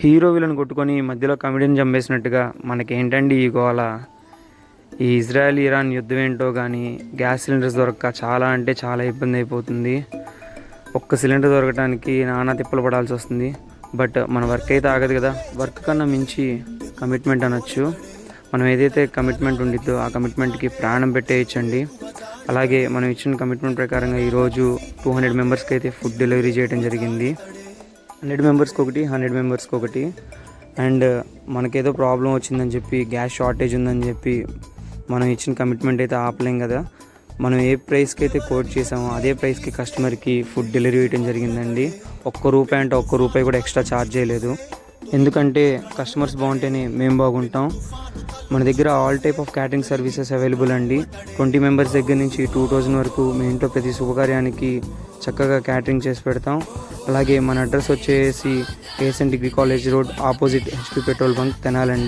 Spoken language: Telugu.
హీరో విలన్ కొట్టుకొని మధ్యలో కమెడీని చంపేసినట్టుగా మనకేంటండి ఈ గోల. ఈ ఇజ్రాయెల్ ఇరాన్ యుద్ధం ఏంటో కానీ గ్యాస్ సిలిండర్స్ దొరక్క చాలా అంటే చాలా ఇబ్బంది అయిపోతుంది. ఒక్క సిలిండర్ దొరకడానికి నానా తిప్పలు పడాల్సి వస్తుంది. బట్ మన వర్క్ అయితే ఆగదు కదా. వర్క్ కన్నా మించి కమిట్మెంట్ అనొచ్చు. మనం ఏదైతే కమిట్మెంట్ ఉండిద్దో ఆ కమిట్మెంట్కి ప్రాణం పెట్టేయచ్చండి. అలాగే మనం ఇచ్చిన కమిట్మెంట్ ప్రకారంగా ఈరోజు 200 మెంబర్స్కి అయితే ఫుడ్ డెలివరీ చేయడం జరిగింది. 100 మెంబర్స్కి ఒకటి, 100 మెంబర్స్కి ఒకటి. అండ్ మనకేదో ప్రాబ్లం వచ్చిందని చెప్పి, గ్యాస్ షార్టేజ్ ఉందని చెప్పి మనం ఇచ్చిన కమిట్మెంట్ అయితే ఆపలేం కదా. మనం ఏ ప్రైస్కి అయితే కోట్ చేసామో అదే ప్రైస్కి కస్టమర్కి ఫుడ్ డెలివరీ చేయడం జరిగిందండి. ₹1 అంటే ₹1 కూడా ఎక్స్ట్రా ఛార్జ్ చేయలేదు. ఎందుకంటే కస్టమర్స్ బాగుంటేనే మేము బాగుంటాం. మన దగ్గర all type of catering services available అండి. 20 మెంబర్స్ దగ్గర నుంచి 2000 వరకు మీ ఇంట్లో ప్రతి శుభకార్యానికి చక్కగా క్యాటరింగ్ చేసి పెడతాం. అలాగే మన అడ్రస్ వచ్చేసి KSN degree college road opposite HP petrol bunk తెనాలండి.